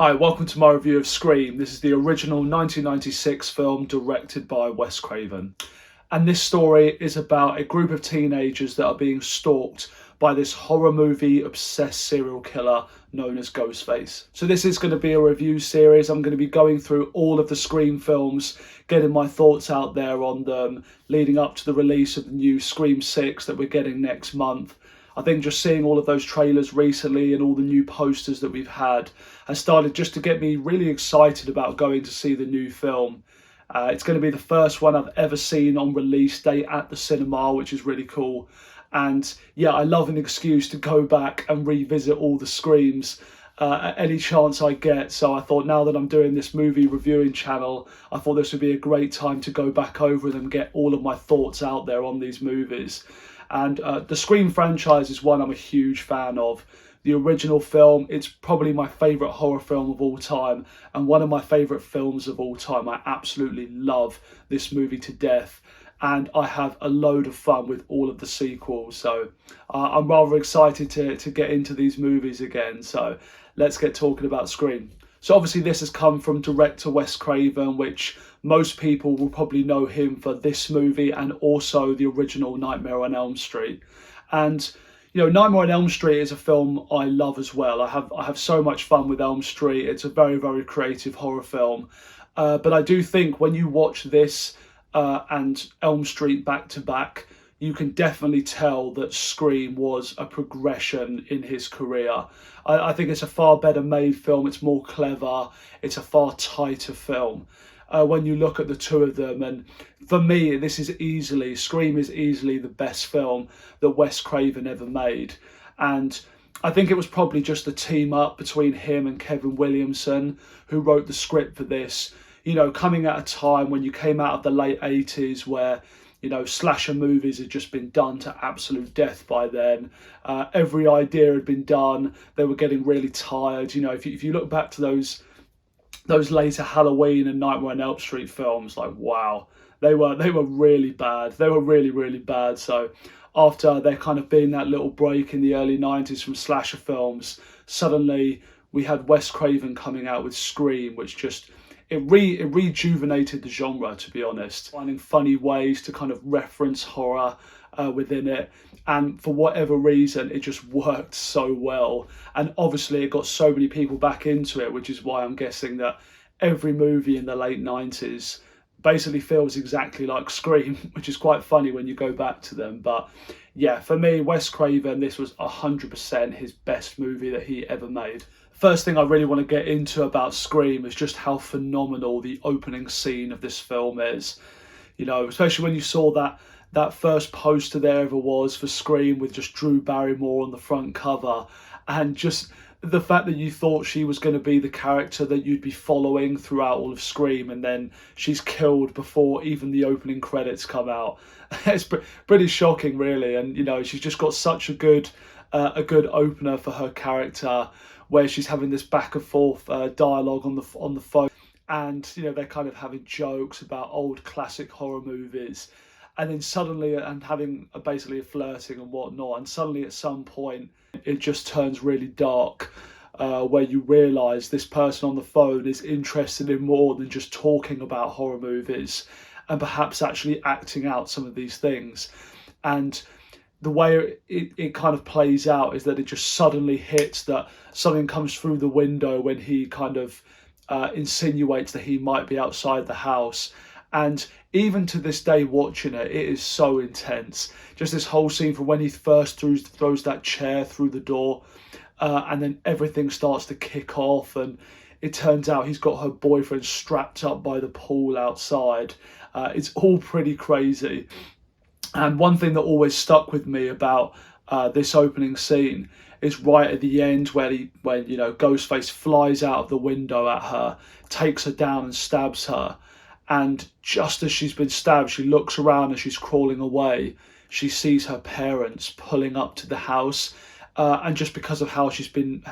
Hi, welcome to my review of Scream. This is the original 1996 film directed by Wes Craven. And this story is about a group of teenagers that are being stalked by this horror movie obsessed serial killer known as Ghostface. So this is going to be a review series. I'm going to be going through all of the Scream films, getting my thoughts out there on them, leading up to the release of the new Scream 6 that we're getting next month. I think just seeing all of those trailers recently and all the new posters that we've had has started just to get me really excited about going to see the new film. It's going to be the first one I've ever seen on release day at the cinema, which is really cool. And yeah, I love an excuse to go back and revisit all the Screams at any chance I get. So I thought, now that I'm doing this movie reviewing channel, I thought this would be a great time to go back over them and get all of my thoughts out there on these movies. And the Scream franchise is one I'm a huge fan of. The original film, it's probably my favourite horror film of all time and one of my favourite films of all time. I absolutely love this movie to death, and I have a load of fun with all of the sequels. So I'm rather excited to get into these movies again. So let's get talking about Scream. So obviously this has come from director Wes Craven, which most people will probably know him for this movie and also the original Nightmare on Elm Street. And you know, Nightmare on Elm Street is a film I love as well. I have so much fun with Elm Street. It's a very, very creative horror film. But I do think when you watch this and Elm Street back to back, you can definitely tell that Scream was a progression in his career. I think it's a far better made film. It's more clever. It's a far tighter film. When you look at the two of them, and for me, Scream is easily the best film that Wes Craven ever made. And I think it was probably just the team up between him and Kevin Williamson who wrote the script for this. You know, coming at a time when you came out of the late 80s where, you know, slasher movies had just been done to absolute death by then. Every idea had been done. They were getting really tired. You know, if you look back to those later Halloween and Nightmare on Elm Street films, like, wow, they were really bad. They were really, really bad. So after there kind of being that little break in the early 90s from slasher films, suddenly we had Wes Craven coming out with Scream, which just it rejuvenated the genre, to be honest, finding funny ways to kind of reference horror within it. And for whatever reason, it just worked so well. And obviously it got so many people back into it, which is why I'm guessing that every movie in the late 90s basically feels exactly like Scream, which is quite funny when you go back to them. But yeah, for me, Wes Craven, this was 100% his best movie that he ever made. First thing I really want to get into about Scream is just how phenomenal the opening scene of this film is. You know, especially when you saw that first poster there ever was for Scream with just Drew Barrymore on the front cover, and just the fact that you thought she was going to be the character that you'd be following throughout all of Scream, and then she's killed before even the opening credits come out. It's pretty shocking, really. And you know, she's just got such a good opener for her character, where she's having this back and forth dialogue on the phone, and you know, they're kind of having jokes about old classic horror movies, and then suddenly, and having basically a flirting and whatnot, and suddenly at some point it just turns really dark, where you realise this person on the phone is interested in more than just talking about horror movies, and perhaps actually acting out some of these things. And the way it kind of plays out is that it just suddenly hits that something comes through the window when he kind of insinuates that he might be outside the house. And even to this day watching it, it is so intense. Just this whole scene from when he first throws that chair through the door, and then everything starts to kick off, and it turns out he's got her boyfriend strapped up by the pool outside. It's all pretty crazy. And one thing that always stuck with me about this opening scene is right at the end when you know, Ghostface flies out of the window at her, takes her down and stabs her. And just as she's been stabbed, she looks around as she's crawling away. She sees her parents pulling up to the house. And just because of how she's been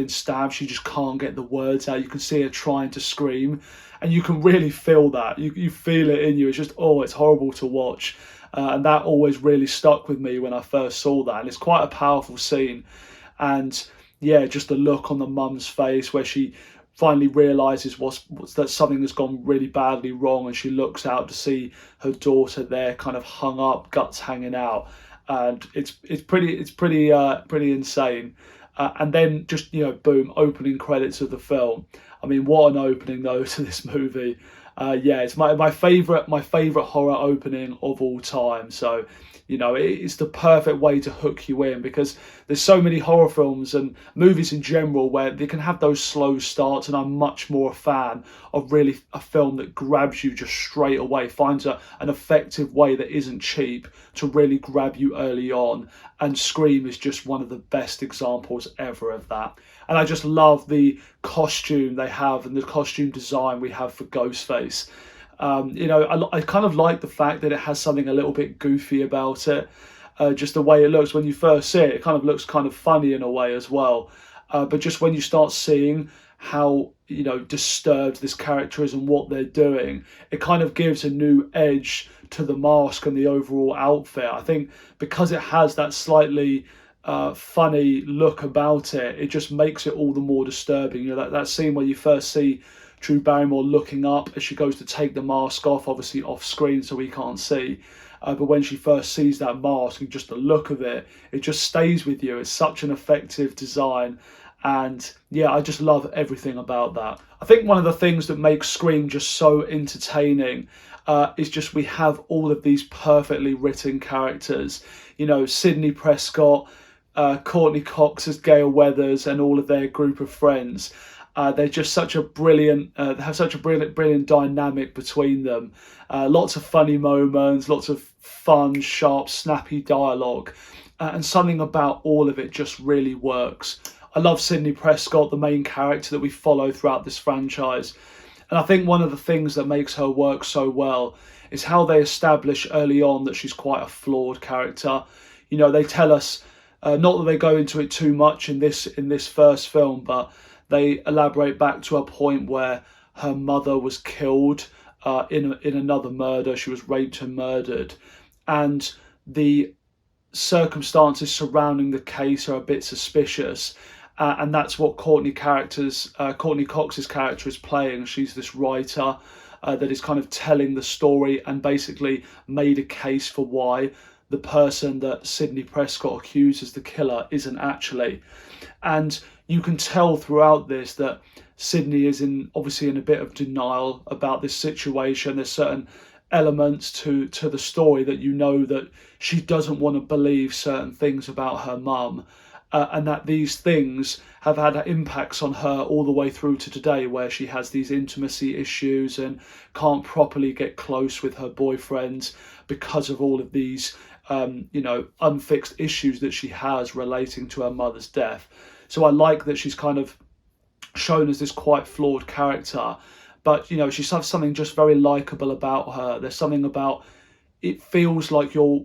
stabbed, she just can't get the words out. You can see her trying to scream, and you can really feel that. You feel it in you. It's just, oh, it's horrible to watch. And that always really stuck with me when I first saw that. And it's quite a powerful scene. And yeah, just the look on the mum's face where she finally realizes what's that something has gone really badly wrong, and she looks out to see her daughter there, kind of hung up, guts hanging out, and it's pretty insane. And then just, boom, opening credits of the film. I mean, what an opening though to this movie. Yeah, it's my favorite horror opening of all time. So, it's the perfect way to hook you in, because there's so many horror films and movies in general where they can have those slow starts, and I'm much more a fan of really a film that grabs you just straight away, finds an effective way that isn't cheap to really grab you early on. And Scream is just one of the best examples ever of that. And I just love the costume they have and the costume design we have for Ghostface. I kind of like the fact that it has something a little bit goofy about it. Just the way it looks when you first see it, it kind of looks kind of funny in a way as well. But just when you start seeing how, disturbed this character is and what they're doing, it kind of gives a new edge to the mask and the overall outfit. I think because it has that slightly funny look about it, it just makes it all the more disturbing. That scene where you first see Drew Barrymore looking up as she goes to take the mask off, obviously off screen so we can't see. But when she first sees that mask and just the look of it, it just stays with you. It's such an effective design. And yeah, I just love everything about that. I think one of the things that makes Scream just so entertaining is just we have all of these perfectly written characters. Sidney Prescott, Courtney Cox as Gail Weathers, and all of their group of friends. They're just such a brilliant, they have such a brilliant dynamic between them. Lots of funny moments, lots of fun, sharp, snappy dialogue, and something about all of it just really works. I love Sidney Prescott, the main character that we follow throughout this franchise. And I think one of the things that makes her work so well is how they establish early on that she's quite a flawed character. They tell us, not that they go into it too much in this first film, but they elaborate back to a point where her mother was killed in another murder. She was raped and murdered, and the circumstances surrounding the case are a bit suspicious. And that's what Courtney Cox's character is playing. She's this writer that is kind of telling the story and basically made a case for why the person that Sidney Prescott accuses the killer isn't actually. And you can tell throughout this that Sidney is obviously in a bit of denial about this situation. There's certain elements to the story that that she doesn't want to believe certain things about her mum. And that these things have had impacts on her all the way through to today, where she has these intimacy issues and can't properly get close with her boyfriend because of all of these, unfixed issues that she has relating to her mother's death. So I like that she's kind of shown as this quite flawed character, but, she's has something just very likable about her. There's something about it feels like you're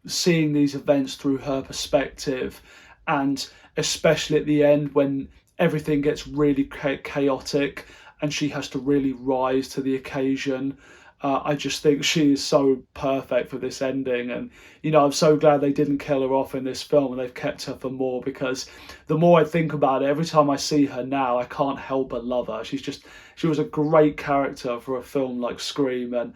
seeing these events through her perspective. And especially at the end when everything gets really chaotic and she has to really rise to the occasion. I just think she is so perfect for this ending. And, I'm so glad they didn't kill her off in this film and they've kept her for more, because the more I think about it, every time I see her now, I can't help but love her. She was a great character for a film like Scream, and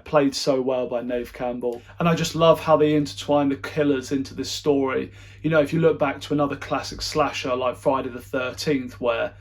played so well by Neve Campbell. And I just love how they intertwine the killers into this story. If you look back to another classic slasher like Friday the 13th, where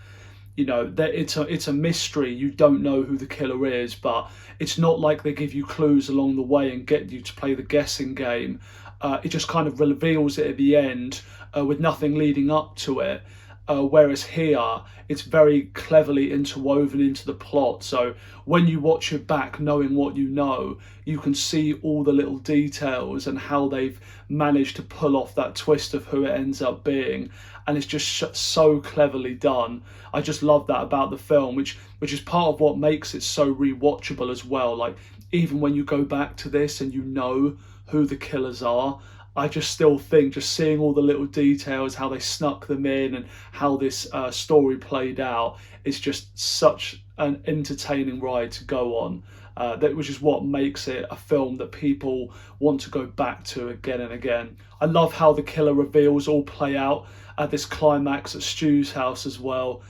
it's a mystery, you don't know who the killer is, but it's not like they give you clues along the way and get you to play the guessing game. It just kind of reveals it at the end with nothing leading up to it. Whereas here, it's very cleverly interwoven into the plot. So when you watch it back, knowing what you can see all the little details and how they've managed to pull off that twist of who it ends up being. And it's just so cleverly done. I just love that about the film, which is part of what makes it so rewatchable as well. Like, even when you go back to this and you know who the killers are, I just still think just seeing all the little details, how they snuck them in and how this story played out, is just such an entertaining ride to go on, which is what makes it a film that people want to go back to again and again. I love how the killer reveals all play out. at this climax at Stu's house as well.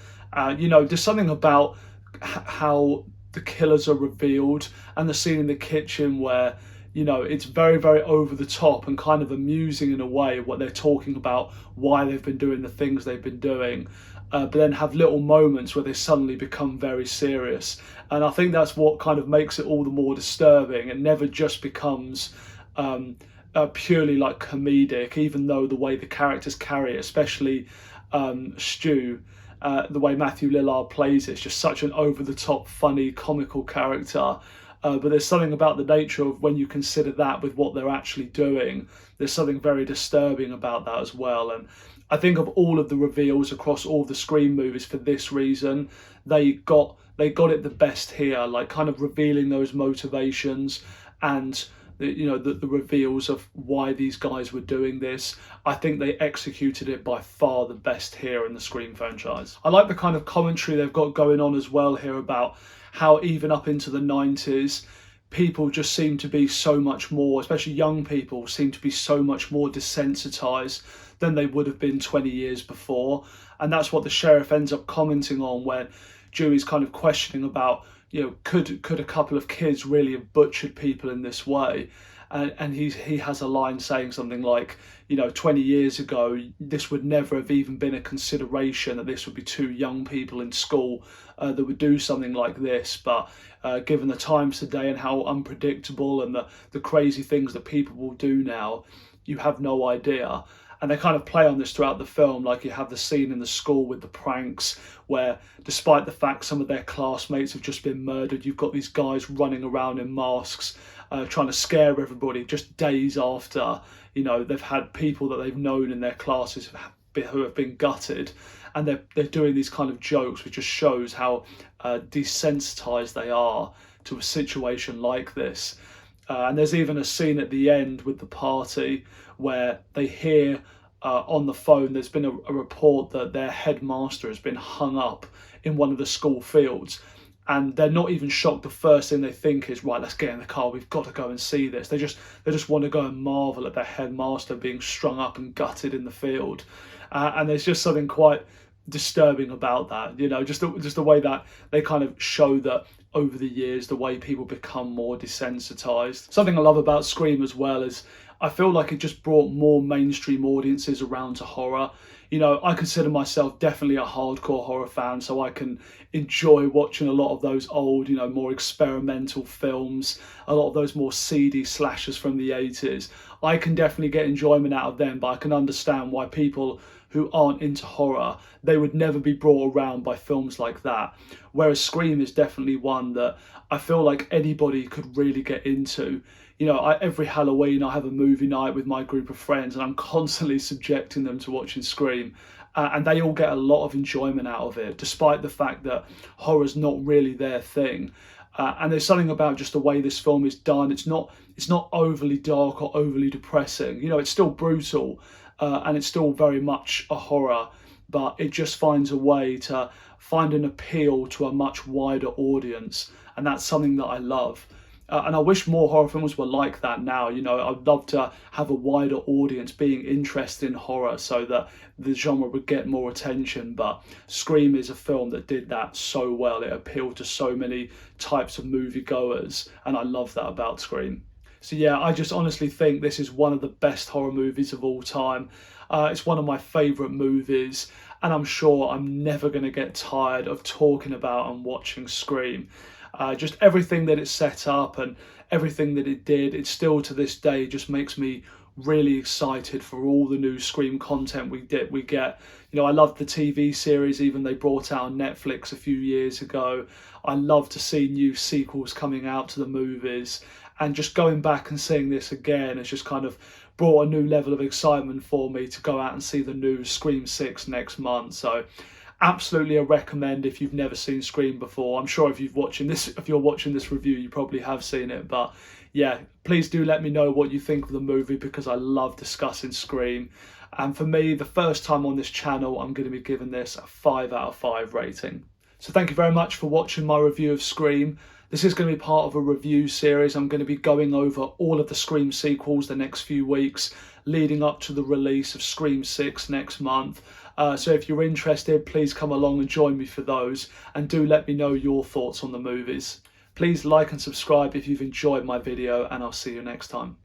You know, there's something about how the killers are revealed, and the scene in the kitchen where, you know, it's very, very over the top and kind of amusing in a way, what they're talking about, why they've been doing the things they've been doing, but then have little moments where they suddenly become very serious. And I think that's what kind of makes it all the more disturbing. It never just becomes purely like comedic, even though the way the characters carry it, especially Stu, the way Matthew Lillard plays it's just such an over-the-top, funny, comical character. But there's something about the nature of when you consider that with what they're actually doing, there's something very disturbing about that as well. And I think of all of the reveals across all the Scream movies for this reason, they got it the best here, like kind of revealing those motivations and the reveals of why these guys were doing this. I think they executed it by far the best here in the Scream franchise. I like the kind of commentary they've got going on as well here about how even up into the 90s, people just seem to be so much more, especially young people, seem to be so much more desensitized than they would have been 20 years before. And that's what the sheriff ends up commenting on when Dewey's kind of questioning about, you know, could a couple of kids really have butchered people in this way? And he has a line saying something like, you know, 20 years ago, this would never have even been a consideration, that this would be two young people in school that would do something like this. But given the times today and how unpredictable and the crazy things that people will do now, you have no idea. And they kind of play on this throughout the film, like you have the scene in the school with the pranks where, despite the fact some of their classmates have just been murdered, you've got these guys running around in masks trying to scare everybody just days after, you know, they've had people that they've known in their classes who have been gutted, and they're doing these kind of jokes, which just shows how desensitized they are to a situation like this. And there's even a scene at the end with the party where they hear on the phone there's been a report that their headmaster has been hung up in one of the school fields, and they're not even shocked. The first thing they think is, right, let's get in the car, we've got to go and see this. They just want to go and marvel at their headmaster being strung up and gutted in the field. And there's just something quite disturbing about that, you know, just the way that they kind of show that over the years, the way people become more desensitized. Something I love about Scream as well is I feel like it just brought more mainstream audiences around to horror. You know, I consider myself definitely a hardcore horror fan, so I can enjoy watching a lot of those old, you know, more experimental films, a lot of those more seedy slashers from the 80s. I can definitely get enjoyment out of them, but I can understand why people who aren't into horror, they would never be brought around by films like that. Whereas Scream is definitely one that I feel like anybody could really get into. You know, every Halloween I have a movie night with my group of friends, and I'm constantly subjecting them to watching Scream. And they all get a lot of enjoyment out of it, despite the fact that horror's not really their thing. And there's something about just the way this film is done. It's not overly dark or overly depressing. You know, it's still brutal, and it's still very much a horror, but it just finds a way to find an appeal to a much wider audience. And that's something that I love. And I wish more horror films were like that now. You know, I'd love to have a wider audience being interested in horror so that the genre would get more attention. But Scream is a film that did that so well. It appealed to so many types of moviegoers, and I love that about Scream. So yeah, I just honestly think this is one of the best horror movies of all time. It's one of my favourite movies, and I'm sure I'm never going to get tired of talking about and watching Scream. Just everything that it set up and everything that it did, it still to this day just makes me really excited for all the new Scream content we get. You know, I loved the TV series, even they brought out on Netflix a few years ago. I love to see new sequels coming out to the movies, and just going back and seeing this again has just kind of brought a new level of excitement for me to go out and see the new Scream 6 next month. So absolutely a recommend if you've never seen Scream before. I'm sure if you're watching this review, you probably have seen it. But yeah, please do let me know what you think of the movie, because I love discussing Scream. And for me, the first time on this channel, I'm going to be giving this a 5 out of 5 rating. So thank you very much for watching my review of Scream. This is going to be part of a review series. I'm going to be going over all of the Scream sequels the next few weeks, leading up to the release of Scream 6 next month. So if you're interested, please come along and join me for those, and do let me know your thoughts on the movies. Please like and subscribe if you've enjoyed my video, and I'll see you next time.